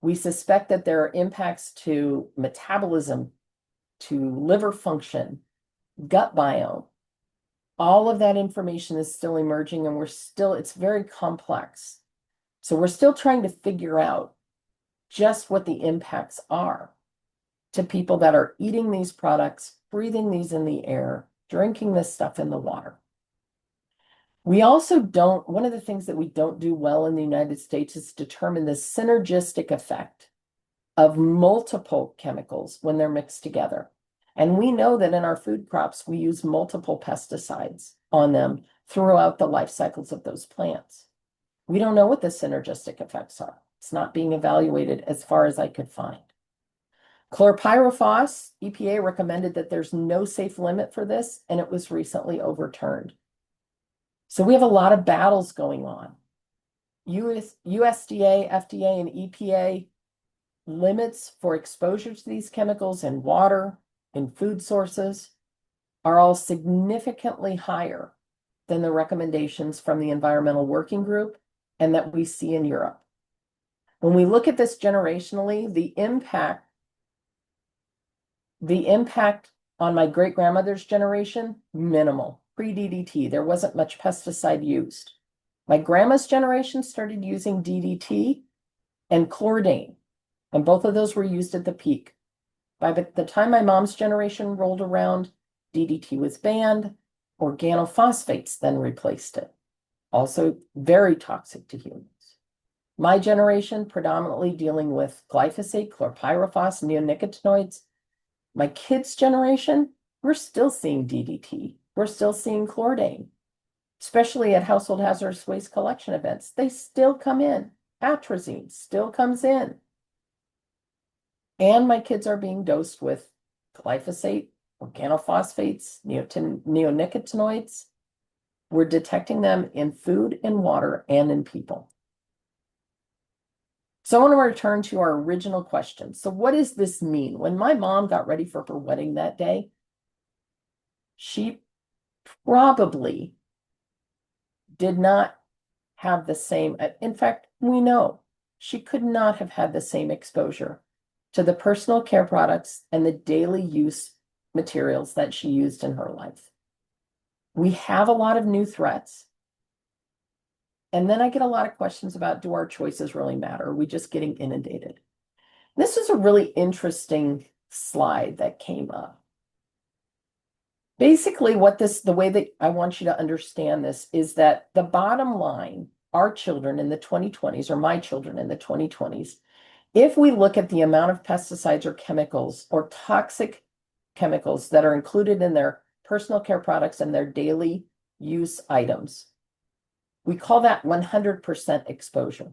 We suspect that there are impacts to metabolism, to liver function, gut biome. All of that information is still emerging, and it's very complex. So we're still trying to figure out just what the impacts are to people that are eating these products, breathing these in the air, drinking this stuff in the water. We also one of the things that we don't do well in the United States is determine the synergistic effect of multiple chemicals when they're mixed together. And we know that in our food crops, we use multiple pesticides on them throughout the life cycles of those plants. We don't know what the synergistic effects are. It's not being evaluated as far as I could find. Chlorpyrifos, EPA recommended that there's no safe limit for this, and it was recently overturned. So we have a lot of battles going on. USDA, FDA, and EPA limits for exposure to these chemicals in water, in food sources, are all significantly higher than the recommendations from the Environmental Working Group and that we see in Europe. When we look at this generationally, the impact on my great-grandmother's generation, minimal. Pre-DDT, there wasn't much pesticide used. My grandma's generation started using DDT and chlordane, and both of those were used at the peak. By the time my mom's generation rolled around, DDT was banned. Organophosphates then replaced it. Also very toxic to humans. My generation predominantly dealing with glyphosate, chlorpyrifos, neonicotinoids. My kids' generation, we're still seeing DDT. We're still seeing chlordane, especially at household hazardous waste collection events. They still come in. Atrazine still comes in. And my kids are being dosed with glyphosate, organophosphates, neonicotinoids. We're detecting them in food, in water, and in people. So I want to return to our original question. So what does this mean? When my mom got ready for her wedding that day, she probably did not have the same, in fact, we know she could not have had the same exposure to the personal care products and the daily use materials that she used in her life. We have a lot of new threats. And then I get a lot of questions about, do our choices really matter? Are we just getting inundated? This is a really interesting slide that came up. Basically, the way that I want you to understand this is that the bottom line, our children in the 2020s, or my children in the 2020s, if we look at the amount of pesticides or chemicals or toxic chemicals that are included in their personal care products and their daily use items, we call that 100% exposure.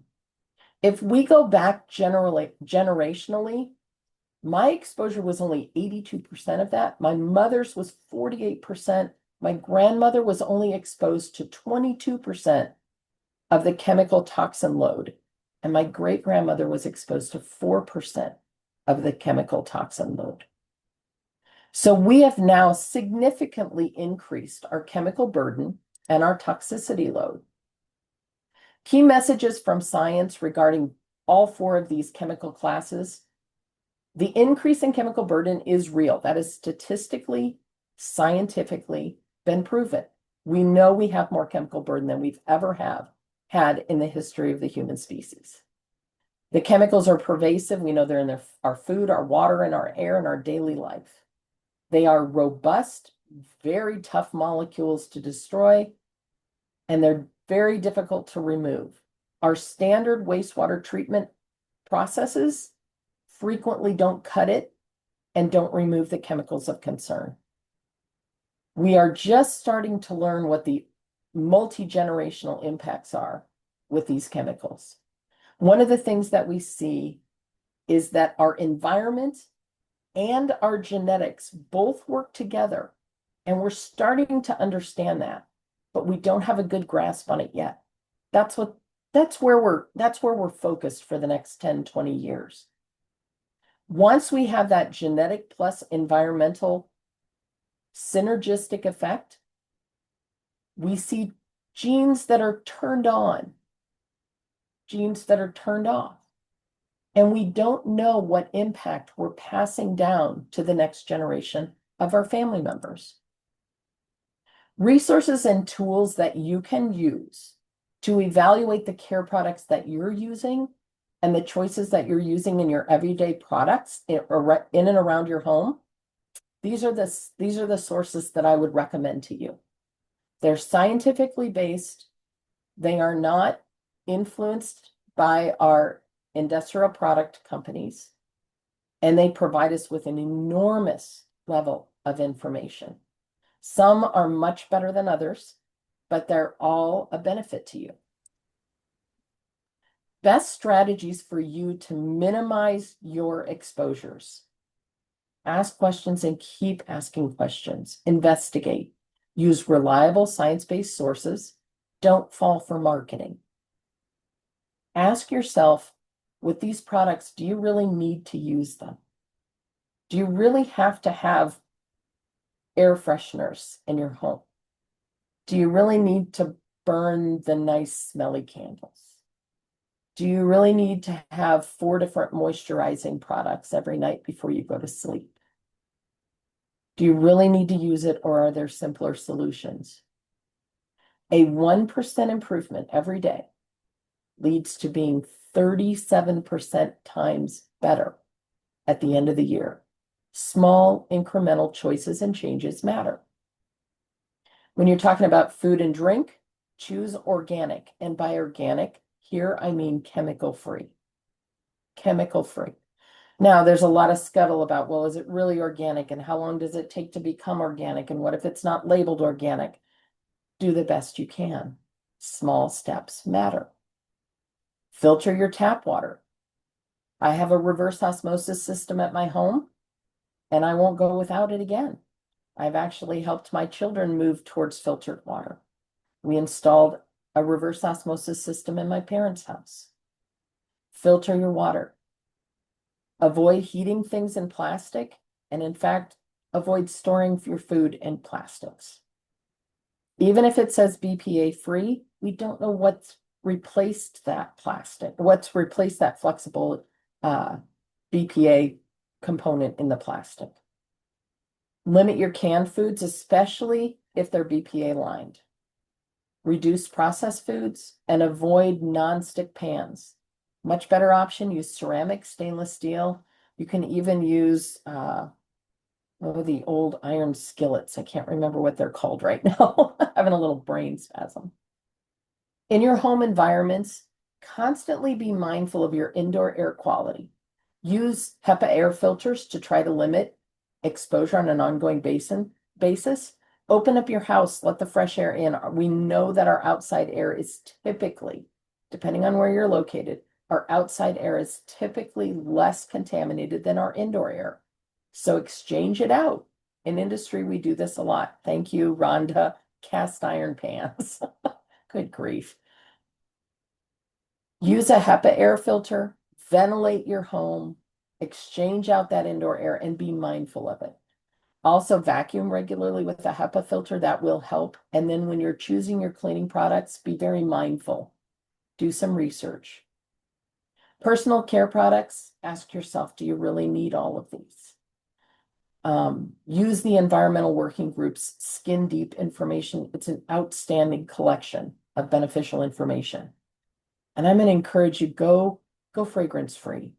If we go back generationally, my exposure was only 82% of that. My mother's was 48%. My grandmother was only exposed to 22% of the chemical toxin load. And my great-grandmother was exposed to 4% of the chemical toxin load. So we have now significantly increased our chemical burden and our toxicity load. Key messages from science regarding all four of these chemical classes. The increase in chemical burden is real. That is statistically, scientifically been proven. We know we have more chemical burden than we've ever had in the history of the human species. The chemicals are pervasive. We know they're in our food, our water, and our air, and our daily life. They are robust, very tough molecules to destroy, and they're very difficult to remove. Our standard wastewater treatment processes frequently don't cut it and don't remove the chemicals of concern. We are just starting to learn what the multi-generational impacts are with these chemicals. One of the things that we see is that our environment and our genetics both work together, and we're starting to understand that, but we don't have a good grasp on it yet. That's where we're focused for the next 10, 20 years. Once we have that genetic plus environmental synergistic effect, we see genes that are turned on, genes that are turned off. And we don't know what impact we're passing down to the next generation of our family members. Resources and tools that you can use to evaluate the care products that you're using and the choices that you're using in your everyday products in and around your home. These are the sources that I would recommend to you. They're scientifically based. They are not influenced by our industrial product companies, and they provide us with an enormous level of information. Some are much better than others, but they're all a benefit to you. Best strategies for you to minimize your exposures. Ask questions and keep asking questions. Investigate. Use reliable science-based sources. Don't fall for marketing. Ask yourself, with these products, do you really need to use them? Do you really have to have air fresheners in your home? Do you really need to burn the nice smelly candles? Do you really need to have 4 different moisturizing products every night before you go to sleep? Do you really need to use it, or are there simpler solutions? A 1% improvement every day leads to being 37% times better at the end of the year. Small incremental choices and changes matter. When you're talking about food and drink, choose organic. And by organic, here I mean chemical-free. Chemical-free. Now, there's a lot of scuttle about, well, is it really organic? And how long does it take to become organic? And what if it's not labeled organic? Do the best you can. Small steps matter. Filter your tap water. I have a reverse osmosis system at my home, and I won't go without it again. I've actually helped my children move towards filtered water. We installed a reverse osmosis system in my parents' house. Filter your water. Avoid heating things in plastic, and in fact, avoid storing your food in plastics. Even if it says BPA free, we don't know what's replaced that plastic, what's replaced that flexible BPA component in the plastic. Limit your canned foods, especially if they're BPA lined. Reduce processed foods and avoid non-stick pans. Much better option, use ceramic, stainless steel. You can even use the old iron skillets. I can't remember what they're called right now. Having a little brain spasm. In your home environments, constantly be mindful of your indoor air quality. Use HEPA air filters to try to limit exposure on an ongoing basis. Open up your house, let the fresh air in. We know that our outside air is typically, depending on where you're located, our outside air is typically less contaminated than our indoor air. So exchange it out. In industry, we do this a lot. Thank you, Rhonda. Cast iron pans. Good grief. Use a HEPA air filter, ventilate your home, exchange out that indoor air, and be mindful of it. Also, vacuum regularly with a HEPA filter. That will help. And then when you're choosing your cleaning products, be very mindful. Do some research. Personal care products, ask yourself, do you really need all of these? Use the environmental working group's Skin Deep information. It's an outstanding collection of beneficial information. And I'm going to encourage you, go fragrance free.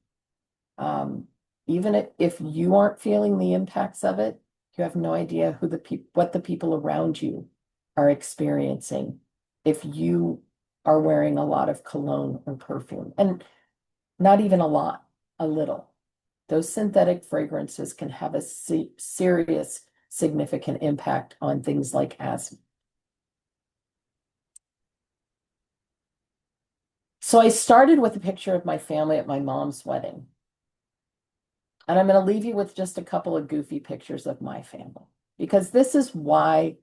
Even if you aren't feeling the impacts of it, you have no idea what the people around you are experiencing if you are wearing a lot of cologne or perfume. And not even a lot, a little. Those synthetic fragrances can have a serious, significant impact on things like asthma. So I started with a picture of my family at my mom's wedding. And I'm going to leave you with just a couple of goofy pictures of my family, because this is why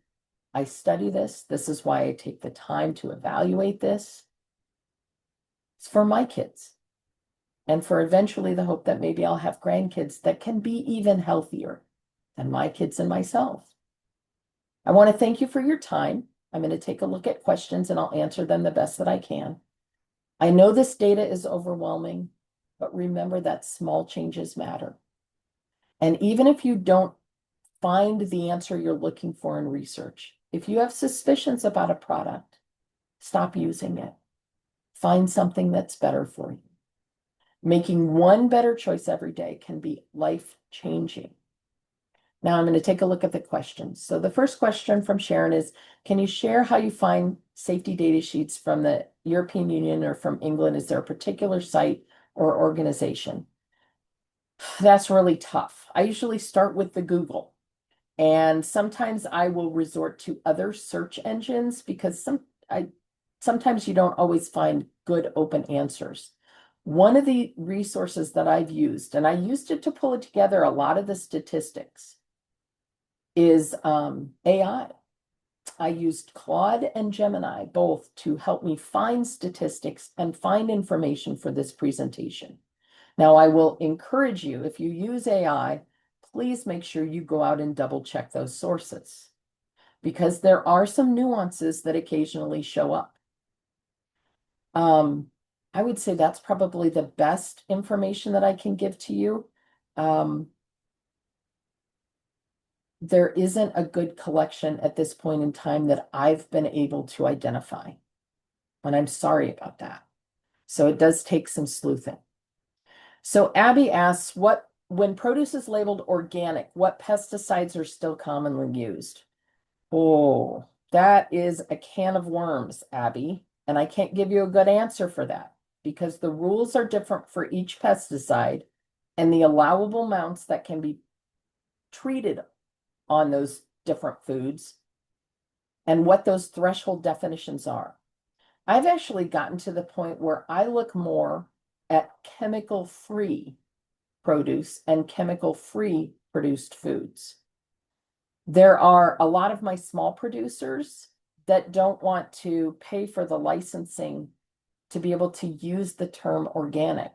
I study this. This is why I take the time to evaluate this. It's for my kids. And for eventually the hope that maybe I'll have grandkids that can be even healthier than my kids and myself. I want to thank you for your time. I'm going to take a look at questions and I'll answer them the best that I can. I know this data is overwhelming, but remember that small changes matter. And even if you don't find the answer you're looking for in research, if you have suspicions about a product, stop using it. Find something that's better for you. Making one better choice every day can be life-changing. Now I'm going to take a look at the questions. So the first question from Sharon is, can you share how you find safety data sheets from the European Union or from England? Is there a particular site or organization? That's really tough. I usually start with the Google, and sometimes I will resort to other search engines because sometimes you don't always find good open answers. One of the resources that I've used, and I used it to pull together a lot of the statistics, is AI. I used Claude and Gemini both to help me find statistics and find information for this presentation. Now, I will encourage you, if you use AI, please make sure you go out and double check those sources because there are some nuances that occasionally show up. I would say that's probably the best information that I can give to you. There isn't a good collection at this point in time that I've been able to identify. And I'm sorry about that. So it does take some sleuthing. So Abby asks, when produce is labeled organic, what pesticides are still commonly used? Oh, that is a can of worms, Abby. And I can't give you a good answer for that because the rules are different for each pesticide and the allowable amounts that can be treated on those different foods and what those threshold definitions are. I've actually gotten to the point where I look more at chemical-free produce and chemical-free produced foods. There are a lot of my small producers that don't want to pay for the licensing to be able to use the term organic.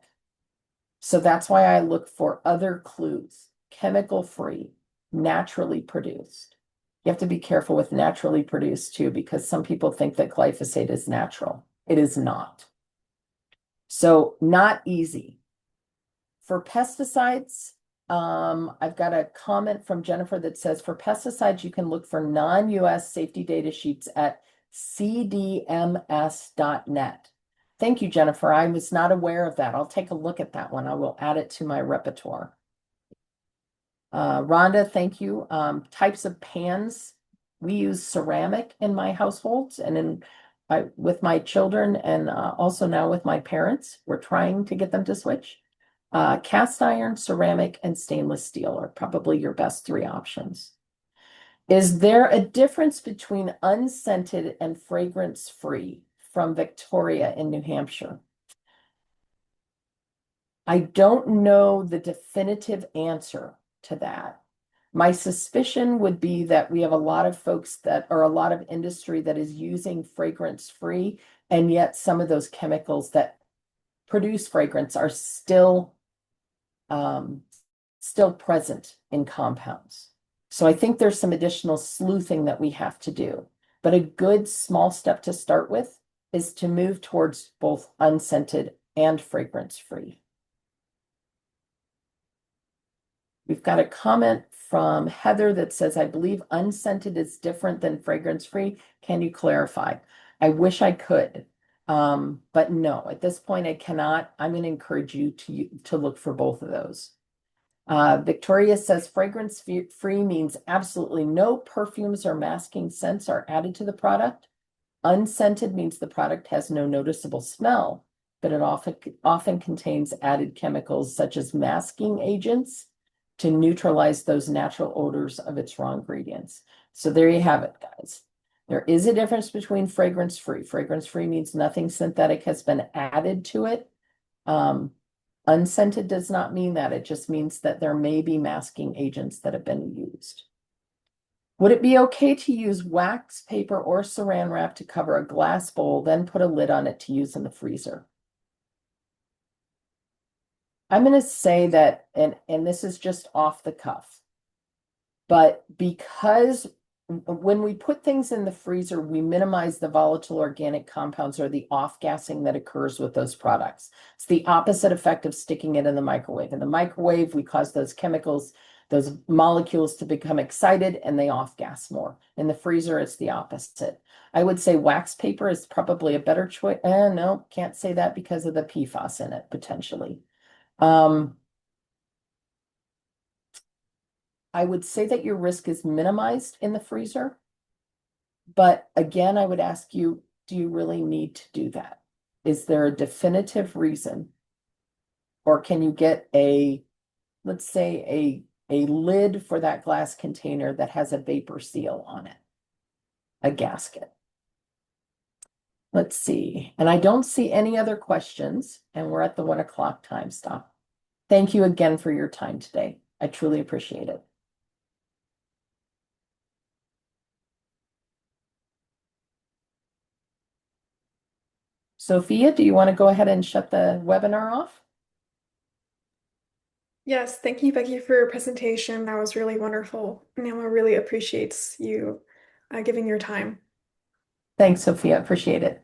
So that's why I look for other clues, chemical-free, naturally produced. You have to be careful with naturally produced too, because some people think that glyphosate is natural. It is not. So not easy. For pesticides, I've got a comment from Jennifer that says for pesticides, you can look for non-US safety data sheets at cdms.net. Thank you, Jennifer. I was not aware of that. I'll take a look at that one. I will add it to my repertoire. Rhonda, thank you. Types of pans. We use ceramic in my households and with my children and also now with my parents. We're trying to get them to switch. Cast iron, ceramic, and stainless steel are probably your best three options. Is there a difference between unscented and fragrance-free? From Victoria in New Hampshire. I don't know the definitive answer to that. My suspicion would be that we have a lot of folks that are a lot of industry that is using fragrance-free, and yet some of those chemicals that produce fragrance are still present in compounds. So I think there's some additional sleuthing that we have to do. But a good small step to start with is to move towards both unscented and fragrance-free. We've got a comment from Heather that says, I believe unscented is different than fragrance-free. Can you clarify? I wish I could, but no, at this point I cannot. I'm going to encourage you to look for both of those. Victoria says fragrance-free means absolutely no perfumes or masking scents are added to the product. Unscented means the product has no noticeable smell, but it often contains added chemicals such as masking agents to neutralize those natural odors of its raw ingredients. So there you have it, guys. There is a difference between fragrance-free. Fragrance-free means nothing synthetic has been added to it. Unscented does not mean that. It just means that there may be masking agents that have been used. Would it be okay to use wax, paper, or saran wrap to cover a glass bowl, then put a lid on it to use in the freezer? I'm going to say that, and this is just off the cuff, but because when we put things in the freezer, we minimize the volatile organic compounds or the off-gassing that occurs with those products. It's the opposite effect of sticking it in the microwave. In the microwave, we cause those chemicals, those molecules to become excited and they off-gas more. In the freezer, it's the opposite. I would say wax paper is probably a better choice. No, can't say that because of the PFAS in it, potentially. I would say that your risk is minimized in the freezer. But again, I would ask you, do you really need to do that? Is there a definitive reason? Or can you get let's say a lid for that glass container that has a vapor seal on it, a gasket? Let's see. And I don't see any other questions, and we're at the 1 o'clock time stop. Thank you again for your time today. I truly appreciate it. Sophia, do you want to go ahead and shut the webinar off? Yes, thank you, Becky, for your presentation. That was really wonderful. Nama really appreciates you giving your time. Thanks, Sophia. Appreciate it.